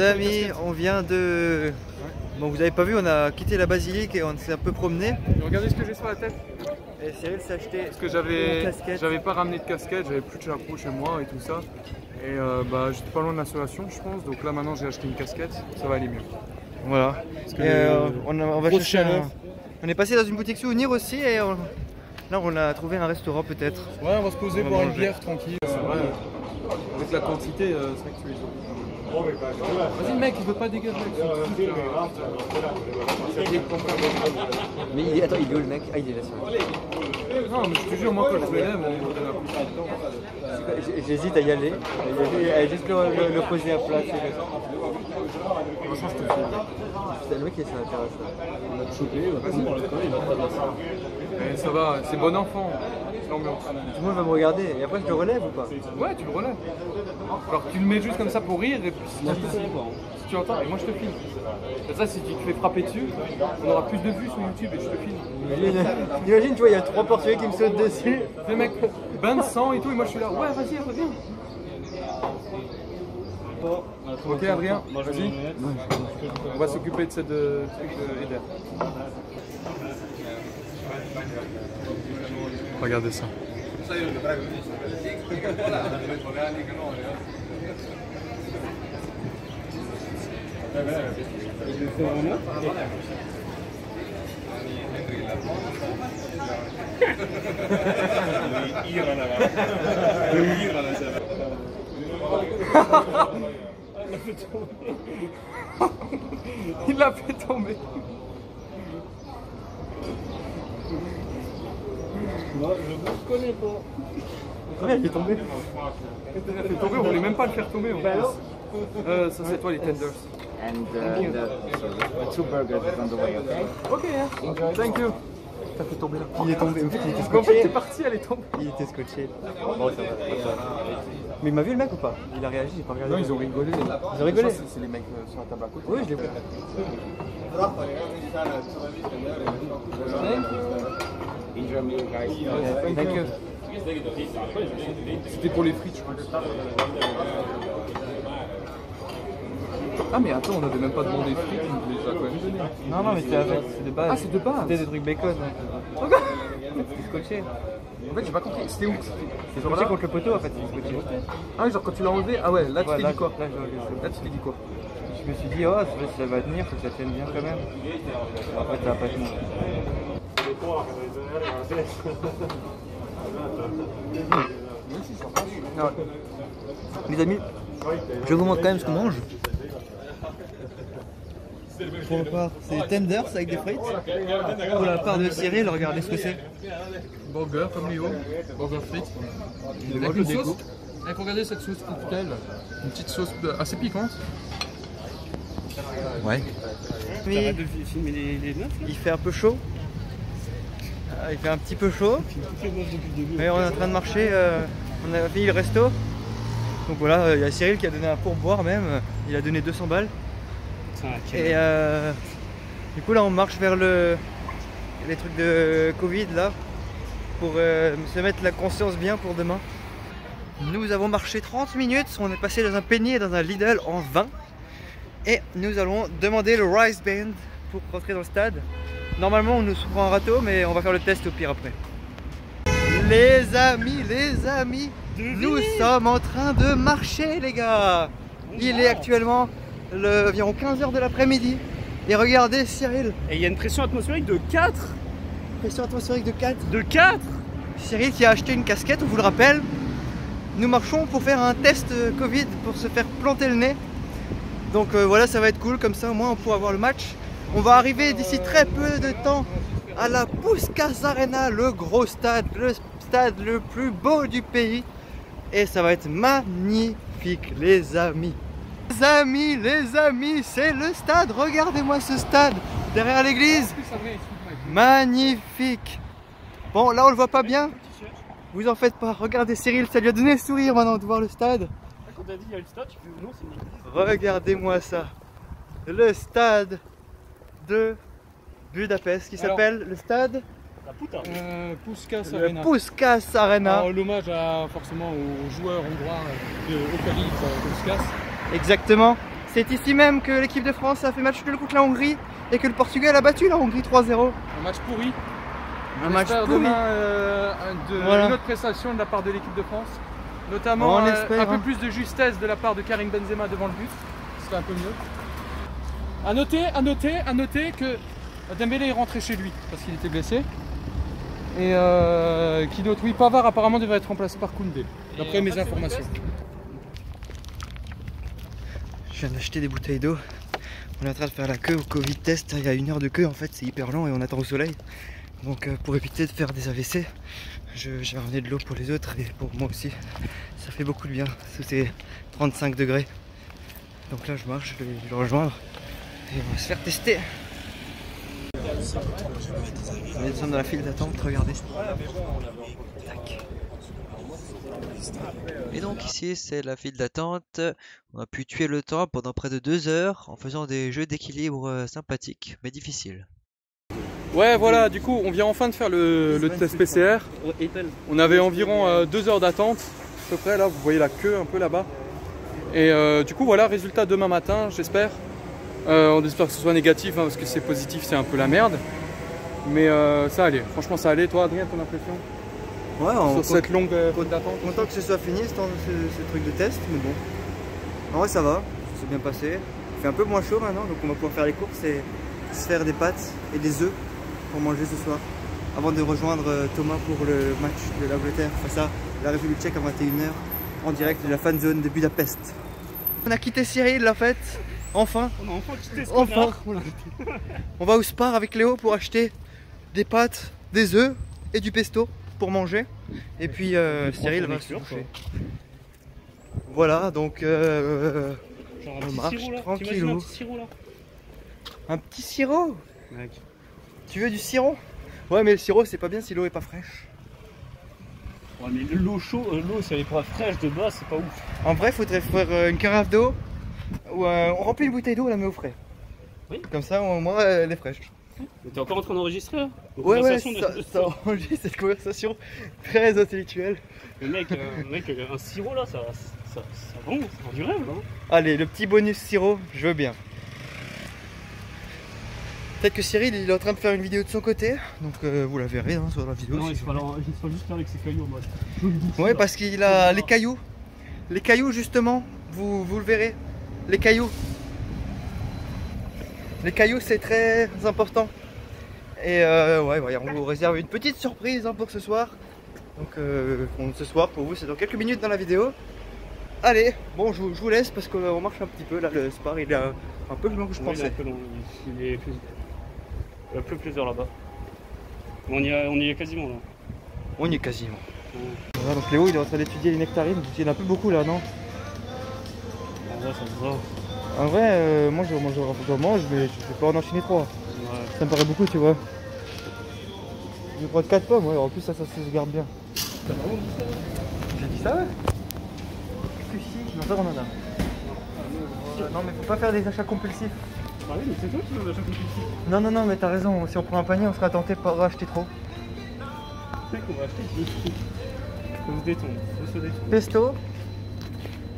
amis, on vient de... Bon, vous avez pas vu, on a quitté la basilique et on s'est un peu promené. Regardez ce que j'ai sur la tête. Et Cyril s'est acheté parce que j'avais pas ramené de casquette, j'avais plus de chapeau chez moi et tout ça. Et j'étais pas loin de l'installation, je pense. Donc là maintenant j'ai acheté une casquette, ça va aller mieux. Voilà. On va chercher on est passé dans une boutique souvenir aussi et là on a trouvé un restaurant peut-être. Ouais, on va se poser boire une bière tranquille. C'est vrai. Avec la quantité, c'est vrai que tu les as. Vas-y mec, il veut pas dégager. Mais attends, il est où le mec? Ah, il est là sur. Non, mais je te jure, moi quand je me lève, on me donne un coup de temps. J'hésite à y aller. Juste le poser à plat. Franchement, je te fais. C'est le mec qui est sur la terrasse. On a chopé, il va pas de ça. Ça va, c'est bon enfant. L'ambiance. Tout le monde va me regarder et après je le relève ou pas? Ouais, tu le relèves. Alors tu le mets juste comme ça pour rire et puis si tu entends, et moi je te filme. Et ça, si tu te fais frapper dessus, on aura plus de vues sur YouTube et je te filme. Imagine, tu vois, il y a 3 Portugais qui me sautent dessus. Les mecs, bain de sang et tout, et moi je suis là, ouais, vas-y, reviens. Ok, Adrien, vas-y. On va s'occuper de cette truc Eder. Regardez ça. Il l'a fait tomber. Moi, je ne connais pas. Ouais, il est tombé. Il a fait tomber, on voulait même pas le faire tomber. Ça c'est toi les tenders. And the 2 burgers is on the way, okay? Ok, yeah. Thank you. T'as fait tomber là. Il est tombé. En fait, il était En fait, scotché. t'es parti, elle est tombée. Il était scotché. Bon, ça va. Mais il m'a vu le mec ou pas? Il a réagi, j'ai pas regardé. Non, ils ont rigolé. Ils ont rigolé. C'est les mecs sur la table à côté. Oui, je l'ai vu. Enjoy me, guys. Thank you. C'était pour les frites, je crois. Ah mais attends, on avait même pas demandé les frites, on nous les a quand même donné. Non, mais c'est de base. Ah, c'est de base. C'était des trucs bacon. Ok. C'était scotché. En fait, j'ai pas compris. C'était où? C'est scotché contre le poteau en fait, c'est scotché. Ah, genre quand tu l'as enlevé, ah ouais, là tu Ouais, t'es là, dit quoi? là, Tu t'es dit quoi? je me suis dit, oh, ça va tenir, faut que ça tienne bien quand même. En fait, ça va pas tenir. Ouais. Les amis, je vous montre quand même ce qu'on mange. Pour la part, c'est tenders avec des frites. Pour la part de Cyril, regardez ce que c'est. Burger comme Léo, burger frites. Avec une sauce. Regardez cette sauce cocktail, une petite sauce assez piquante. Ouais. T'arrêtes de filmer les meufs là? Il fait un peu chaud. Il fait un petit peu chaud. Toutes les meufs depuis le début. Mais on est en train de marcher. On a fini le resto. Donc voilà, il y a Cyril qui a donné un pourboire même. Il a donné 200 balles. Et du coup là on marche vers les trucs de Covid là. Pour se mettre la conscience bien pour demain. Nous avons marché 30 minutes. On est passé dans un Penny et dans un Lidl en 20. Et nous allons demander le Rice Band pour rentrer dans le stade. Normalement on nous prend un râteau mais on va faire le test au pire après. Les amis, nous sommes en train de marcher les gars. Il est actuellement environ 15 h de l'après-midi. Et regardez Cyril. Et il y a une pression atmosphérique de 4. Pression atmosphérique de 4. De 4. Cyril qui a acheté une casquette, on vous le rappelle. Nous marchons pour faire un test Covid pour se faire planter le nez. Donc voilà, ça va être cool, comme ça au moins on pourra voir le match. On va arriver d'ici très peu de temps à la Puskás Arena, le gros stade, le stade le plus beau du pays. Et ça va être magnifique les amis. Les amis, c'est le stade, regardez-moi ce stade derrière l'église. Magnifique. Bon là on le voit pas bien, vous en faites pas, regardez Cyril, ça lui a donné le sourire maintenant de voir le stade. Quand t'as dit il y a le stade, tu fais non, c'est une église. Regardez-moi ça, le stade de Budapest qui s'appelle le stade Puskás le Arena. Puskás Arena. L'hommage forcément aux joueurs hongrois au calife Puskás. Exactement, C'est ici même que l'équipe de France a fait match nul contre la Hongrie et que le Portugal a battu la Hongrie 3-0. Un match pourri. Un match pourri. Demain Voilà. une autre prestation de la part de l'équipe de France. Notamment On espère, un peu hein. plus de justesse de la part de Karim Benzema devant le but. Ce serait un peu mieux. À noter que Dembélé est rentré chez lui parce qu'il était blessé. Et qui d'autre? Oui, Pavard apparemment devrait être remplacé par Koundé, d'après mes informations. Je viens d'acheter des bouteilles d'eau. On est en train de faire la queue au Covid test. Il y a 1 heure de queue en fait, c'est hyper long et on attend au soleil. Donc pour éviter de faire des AVC, j'ai ramené de l'eau pour les autres et pour moi aussi. Ça fait beaucoup de bien sous ces 35 degrés. Donc là je marche, je vais le rejoindre et on va se faire tester. On est descendu dans la file d'attente, regardez. Tac. Et donc ici c'est la file d'attente, on a pu tuer le temps pendant près de 2 heures en faisant des jeux d'équilibre sympathiques mais difficiles. Ouais, voilà, du coup on vient enfin de faire le test PCR. On avait environ 2 heures d'attente à peu près, là vous voyez la queue un peu là-bas. Et du coup voilà, résultat demain matin j'espère. On espère que ce soit négatif hein, parce que c'est positif c'est un peu la merde. Mais ça allait, franchement ça allait. Toi Adrien, ton impression? Ouais, on sur cette longue faute d'attente? content que ce soit fini ce truc de test, mais bon. En vrai ça va, ça s'est bien passé. Il fait un peu moins chaud maintenant, donc on va pouvoir faire les courses et se faire des pâtes et des œufs pour manger ce soir. Avant de rejoindre Thomas pour le match de l'Angleterre face à la République tchèque à 21 h en direct de la fan zone de Budapest. On a quitté Cyril la fête, enfin. On a enfin quitté ce Enfin. connard. On va au Spar avec Léo pour acheter des pâtes, des œufs et du pesto pour manger. Et puis Cyril va se coucher. Voilà, donc Genre on un marche petit sirop là. tranquillou. T'imagines un petit sirop là? Un petit sirop. Mec. Tu veux du sirop? Ouais, mais le sirop c'est pas bien si l'eau est pas fraîche. Ouais mais l'eau chaude, l'eau si elle est pas fraîche de base c'est pas ouf. En vrai, faudrait faire une carafe d'eau ou on remplit une bouteille d'eau, on la met au frais. Oui. Comme ça, au moins elle est fraîche. Mais t'es encore en train d'enregistrer là? Ouais, ça enregistre cette conversation très intellectuelle. Le mec, un sirop là, ça vend du rêve hein. Allez, le petit bonus sirop, je veux bien. Peut-être que Cyril il est en train de faire une vidéo de son côté, donc vous la verrez hein, sur la vidéo. Non, si il sera juste là avec ses cailloux en mode. Ouais, parce qu'il a les cailloux. Les cailloux, justement, vous le verrez. Les cailloux. Les cailloux, c'est très important. Et ouais, on vous réserve une petite surprise hein, pour ce soir. Donc, ce soir, pour vous, c'est dans quelques minutes dans la vidéo. Allez, bon, je vous laisse parce qu'on marche un petit peu. Là, le Spar, il est un peu plus long que je pensais. Il est un peu long. Il y a plus plusieurs là-bas. On y est quasiment là. On y est quasiment. Voilà, donc Léo il est en train d'étudier les nectarines, il y en a un peu beaucoup là, non? En vrai, ça se voit. En vrai, moi je mange, mais je vais pas en enchaîner 3. Ouais. Ça me paraît beaucoup, tu vois. Je vais prendre 4 pommes, ouais, en plus ça se garde bien. T'as vraiment dit ça? J'ai dit ça, ouais? Que si, non, ça on en a. Non, mais faut pas faire des achats compulsifs. Ah oui, mais c'est toi qui m'as acheté compulsif. Non, mais t'as raison, si on prend un panier, on sera tenté par acheter trop. Tu sais qu'on va acheter deux trucs. Faut se détendre, faut se détendre. Pesto.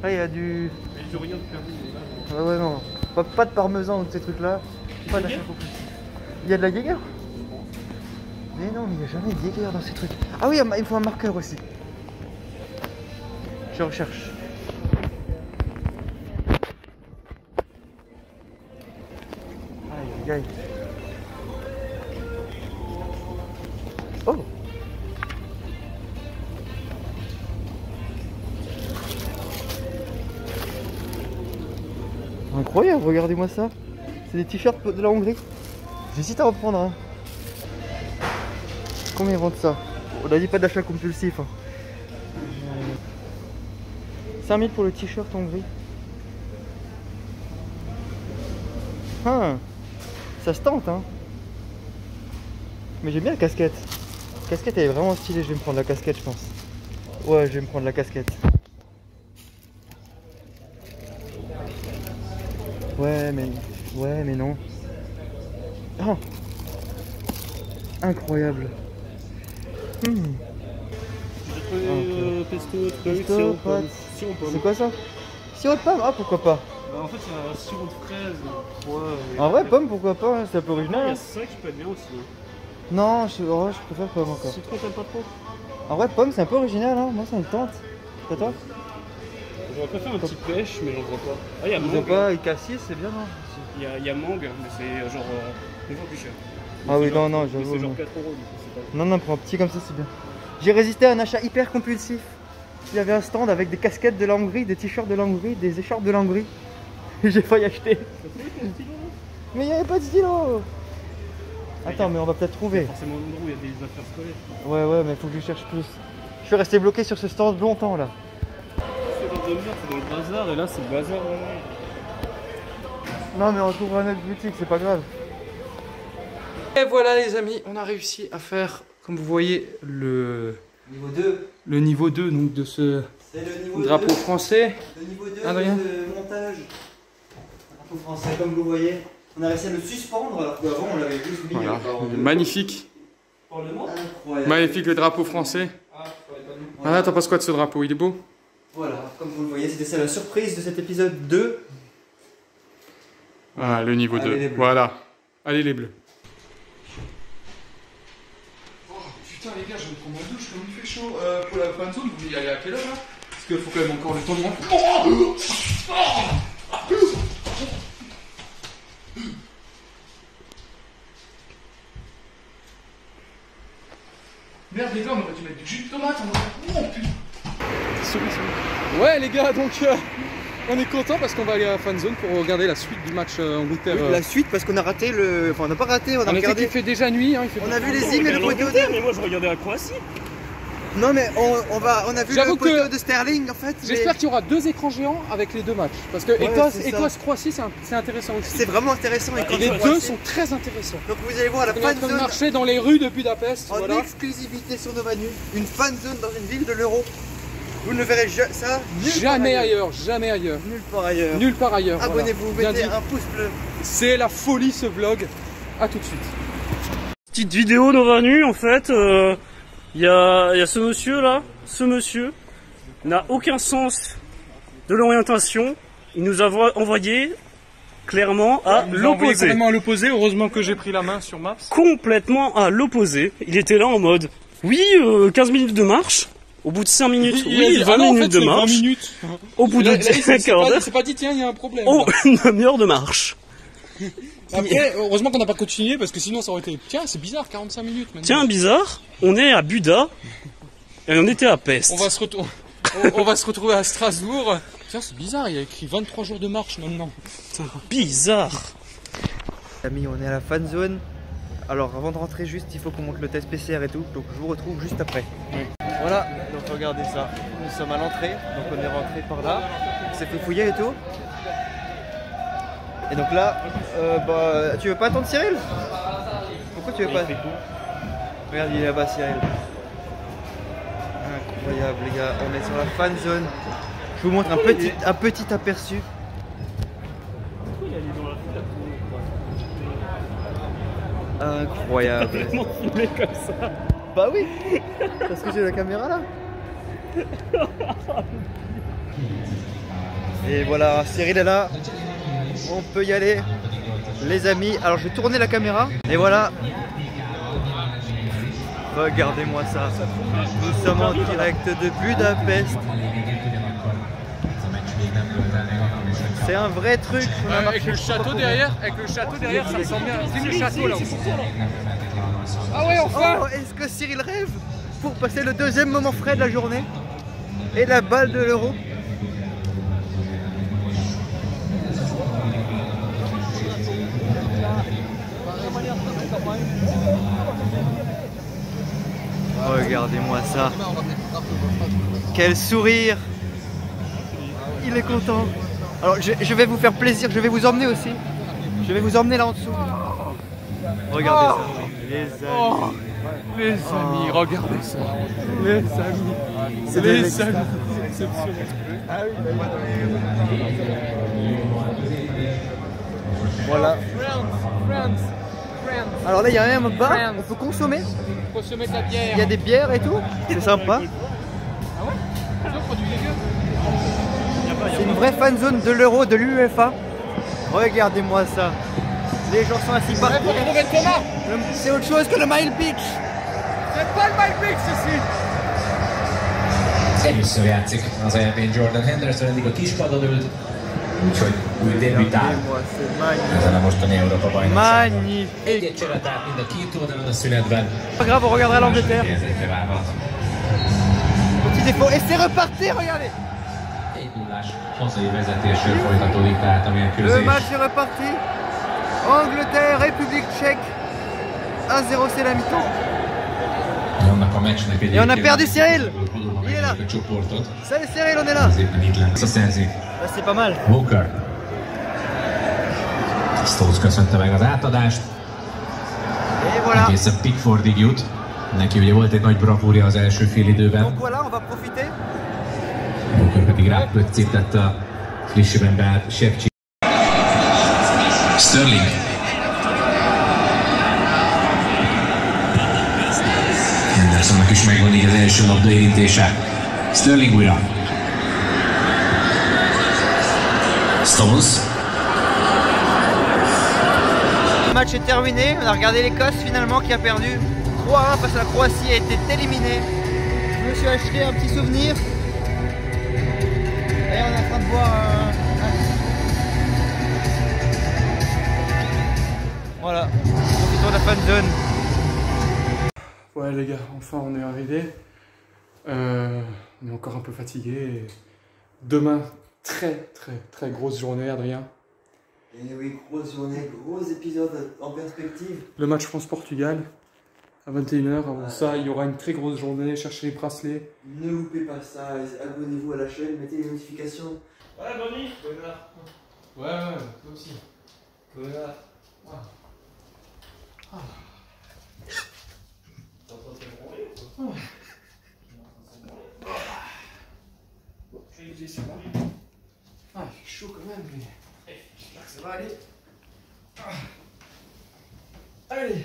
Là, il y a du. Mais je rien de perdu. Ouais, non. Pas de parmesan ou de ces trucs-là. Pas d'achat compulsif. Il y a de la Jäger? Mais non, mais il n'y a jamais de Jäger dans ces trucs. Ah oui, il me faut un marqueur aussi. Je recherche. Aïe, aïe. Oh! Incroyable, regardez-moi ça. C'est des t-shirts de la Hongrie. J'hésite à en prendre un. Combien ils vendent ça? On a dit pas d'achat compulsif. Hein. 5000 pour le t-shirt Hongrie. Ah, ça se tente hein. Mais j'aime bien la casquette. La casquette elle est vraiment stylée, je vais me prendre la casquette je pense. Ouais, je vais me prendre la casquette. Ouais mais non. Oh, incroyable. Pesto, truc, Pesto, sirop, pâtes. pomme. Sirop, pomme. C'est quoi ça? Sirop de pomme? Ah pourquoi pas. Bah, en fait, il y a un sirop de fraise. En vrai, pomme, pourquoi pas, hein, c'est un peu Il y original. a Hein. ça qui peut être bien aussi. Hein. Non, je préfère pomme encore. Citron, t'aimes pas trop? En vrai, pomme, c'est un peu original, hein. Moi, ça me tente. Ça tente? J'aurais préféré un petit pêche, mais j'en vois pas. Ah, il y a Ils ont mangue. pas, et cassis, c'est bien, non? Il y a mangue, mais c'est genre. Une fois plus cher. Ah oui, genre- non, mais j'avoue. c'est genre non. 4 euros, du coup, c'est pas. Non, non, pour un petit comme ça, c'est bien. J'ai résisté à un achat hyper compulsif. Il y avait un stand avec des casquettes de la Hongrie, des t-shirts de la Hongrie, des écharpes de la Hongrie. J'ai failli acheter. Mais il n'y avait pas de stylo. Attends, mais on va peut-être trouver. Forcément, en endroit où il y a des affaires scolaires. Ouais, mais faut que je cherche plus. Je suis resté bloqué sur ce stand longtemps là. C'est dans le bazar, et là, c'est le bazar vraiment. Non, mais on trouvera une autre boutique, c'est pas grave. Et voilà les amis, on a réussi à faire, comme vous voyez, le Niveau 2. niveau 2 donc, de ce C'est le niveau drapeau 2. français. Le niveau 2 Adrien. de montage. Drapeau français, comme vous voyez. On a réussi à le suspendre alors qu'avant on l'avait juste mis. Voilà, magnifique. Incroyable. Magnifique le drapeau français. Voilà, t'en penses quoi de ce drapeau? Il est beau? Voilà, comme vous le voyez, c'était ça la surprise de cet épisode 2. Voilà, le niveau Allez, 2. les bleus. Voilà. Allez les bleus. Oh putain les gars, je vais me prendre ma douche comme il fait chaud. Pour la fan zone, vous voulez y aller à quelle heure là? Parce qu'il faut quand même encore le temps de rentrer. Merde les gars, on aurait dû mettre du jus de tomate. Oh putain. Ouais les gars, donc on est content parce qu'on va aller à la fan zone pour regarder la suite du match Angleterre. La suite parce qu'on a raté le. Enfin, on n'a pas raté, on a On a regardé. qu'il fait déjà nuit. Hein, il fait On pas a vu trop. les hymnes et le poteau de. Mais moi, je regardais la Croatie. Non, mais on a vu J'avoue le poteau que- de Sterling en fait. J'espère mais qu'il y aura 2 écrans géants avec les 2 matchs. Parce que Ouais, c'est ça. Écosse-Croatie, c'est intéressant aussi. C'est vraiment intéressant. Et quand Et les on voit deux ces- sont très intéressants. Donc vous allez voir la On est en fan train de zone marcher dans les rues de Budapest. en Voilà. exclusivité sur Nova News. Une fan zone dans une ville de l'Euro. Vous ne verrez ça Jamais ailleurs, jamais ailleurs. Nulle part ailleurs. Nulle part ailleurs. voilà. Abonnez-vous, Bien mettez dit. un pouce bleu. C'est la folie ce vlog. A tout de suite. Petite vidéo Nova Nu, en fait. Il y a ce monsieur là. Ce monsieur n'a aucun sens de l'orientation. Il nous a envoyé clairement à l'opposé. Complètement à l'opposé. Heureusement que j'ai pris la main sur Maps. Complètement à l'opposé. Il était là en mode oui, 15 minutes de marche. Au bout de 5 minutes, oui, 20 minutes de marche. 20 minutes. Au bout de Là, il s'est quart d'heure, c'est pas dit tiens, il y a un problème. oh, une demi-heure de marche. Après, heureusement qu'on n'a pas continué parce que sinon ça aurait été. Tiens, c'est bizarre, 45 minutes maintenant. Tiens, bizarre, on est à Buda et on était à Pest. On va se retrouver à Strasbourg. Tiens, c'est bizarre, il y a écrit 23 jours de marche maintenant. Bizarre. Amis, on est à la fan zone. Alors avant de rentrer juste, il faut qu'on monte le test PCR et tout. Donc je vous retrouve juste après. Oui. Voilà, donc regardez ça. Nous sommes à l'entrée, donc on est rentré par là. On s'est fait fouiller et tout. Et donc là, tu veux pas attendre Cyril? Pourquoi tu veux pas? Regarde, il est là-bas Cyril. Incroyable les gars, on est sur la fan zone. Je vous montre un petit aperçu. Incroyable. Filmé comme ça. Bah oui, parce que j'ai la caméra là. Et voilà, Cyril est là. On peut y aller, les amis. Alors je vais tourner la caméra. Et voilà. Regardez-moi ça. Nous sommes en direct de Budapest. C'est un vrai truc. On a Avec marché le château derrière, ça me semble bien. C'est le château là. Ah ouais, enfin. Oh, est-ce que Cyril rêve pour passer le deuxième moment frais de la journée et la balle de l'Euro? Regardez-moi ça. Quel sourire. Il est content. Alors je vais vous faire plaisir, je vais vous emmener aussi. Je vais vous emmener là en dessous. Regardez ça. Les amis. Les amis, regardez ça. Les amis. C'est de Les l'extase. amis. C'est exceptionnel. Voilà. Friends. Alors là il y a un bar, on peut consommer. Faut se mettre la bière. Il y a des bières et tout. C'est sympa. Ah ouais? C'est un produit dégueu. C'est une vraie fan zone de l'Euro, de l'UEFA. Regardez-moi ça. Les gens sont assis par terre. C'est autre chose que le Mile Beach. C'est pas le Mile Beach ici. Először játszik az EB-n Jordan Henderson, eddig a kispadon ült, úgyhogy úgy debütál ezen a mostani Európa-bajnokságon. Egy-egy csere tehát mind a két oldalon a szünetben. Grave, on regardera l'Angleterre. Petit défaut, et c'est reparti, regardez. Egy nullás hazai vezetésről folytatódik tehát a mérkőzés. Le match est reparti. Angleterre, République tchèque. 1-0, c'est la mi-temps. Et on a perdu Cyril. Il est là. Salut Cyril, on est là. C'est pas mal. Walker. Stones köszönte meg az átadást. Et voilà. Egészen Pickfordig jut. Neki ugye volt egy nagy bravúrja az első fél időben. Donc voilà, on va profiter. Walker pedig rápöccintette a frissiben beállt Shevchenko. Sterling. Hendersonnak is megvan így az első labda érintése. Sterling újra. Stones. Le match est terminé, on a regardé l'Écosse finalement qui a perdu 3-1 face à la Croatie, a été éliminée. Je me suis acheté un petit souvenir. Et on est en train de boire Voilà, profitons de la fan zone. Ouais les gars, enfin on est arrivé. On est encore un peu fatigué. Demain, très grosse journée, Adrien. Et oui, grosse journée, gros épisode en perspective. Le match France-Portugal à 21h. Avant ça, il y aura une très grosse journée. Cherchez les bracelets. Ne loupez pas ça. Abonnez-vous à la chaîne, mettez les notifications. Ouais, Bonnie. Ouais, toi aussi. Voilà. Ah, il fait chaud quand même, mais j'espère que ça va aller. Allez.